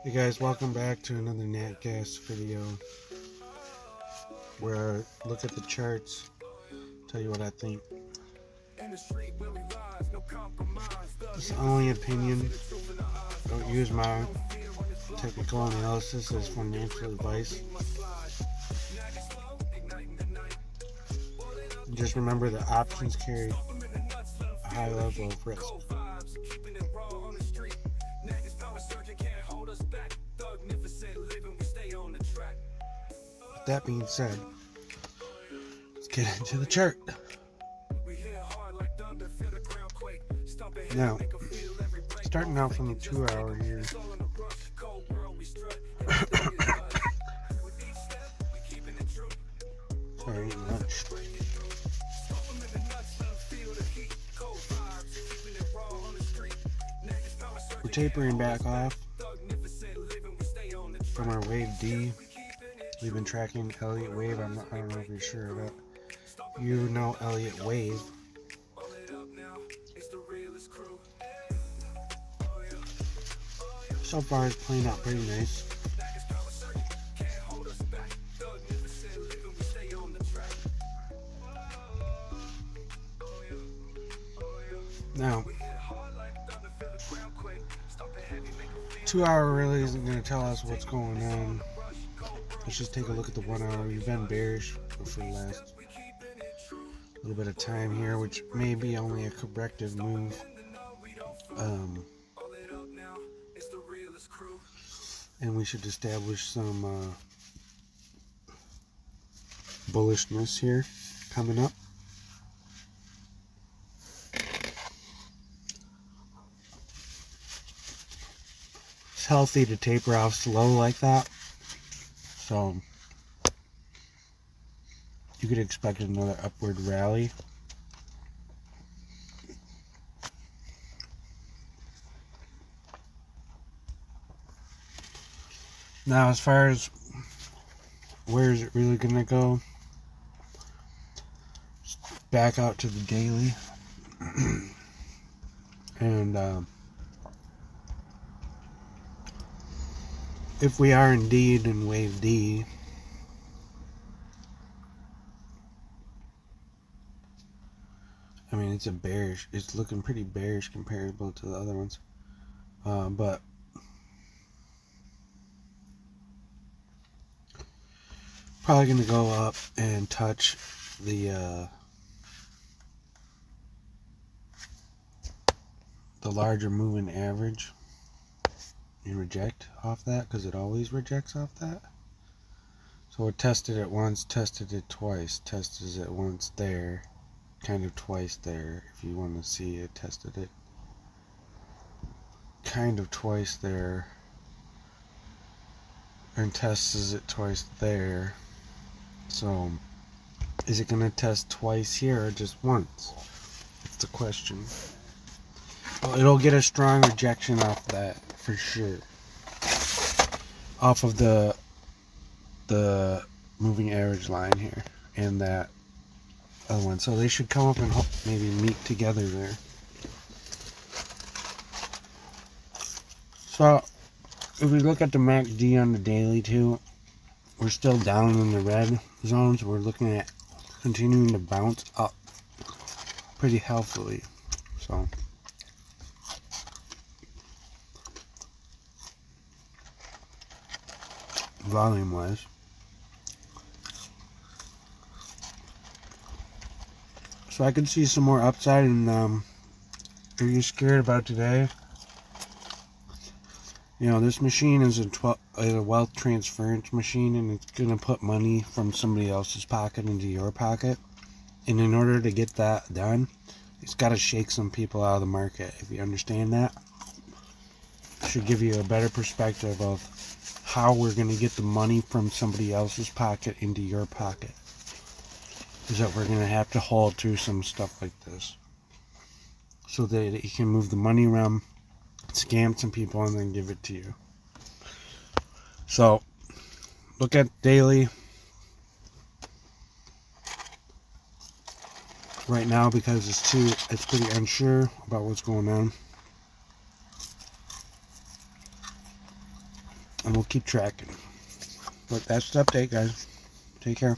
Hey guys, welcome back to another NATgas video where I look at the charts, tell you what I think. It's only opinion. Don't use my technical analysis as financial advice. Just remember the options carry a high level of risk. With that being said, let's get into the chart. Now, starting out from the 2 hour here. Sorry, eating lunch. We're tapering back off from our wave D. We've been tracking Elliott wave. I don't know if you're sure of it. You know Elliott wave. So far it's playing out pretty nice. Now, 2 hour really isn't going to tell us what's going on. Let's just take a look at the 1 hour. We've been bearish for the last little bit of time here, which may be only a corrective move. And we should establish some bullishness here coming up. It's healthy to taper off slow like that, so you could expect another upward rally. Now, as far as where is it really going to go, back out to the daily. And if we are indeed in wave D, I mean, it's looking pretty bearish comparable to the other ones, but probably going to go up and touch the larger moving average and reject off that, because it always rejects off that. So it tested it once, tested it twice, tested it once there, kind of twice there. If you want to see it, tested it kind of twice there, and tests it twice there. So is it going to test twice here or just once? That's the question. Well, it'll get a strong rejection off that for sure, off of the moving average line here and that other one. So they should come up and maybe meet together there. So if we look at the MACD on the daily too, we're still down in the red zones. We're looking at continuing to bounce up pretty healthily. So volume wise, so I could see some more upside. And are you scared about today? You know, this machine is a wealth transference machine, and it's going to put money from somebody else's pocket into your pocket. And in order to get that done, it's got to shake some people out of the market. If you understand that, it should give you a better perspective of how we're going to get the money from somebody else's pocket into your pocket. Is that we're going to have to haul through some stuff like this so that you can move the money around, scam some people, and then give it to you. So look at daily right now, because it's pretty unsure about what's going on. and we'll keep tracking. But that's the update, guys. Take care.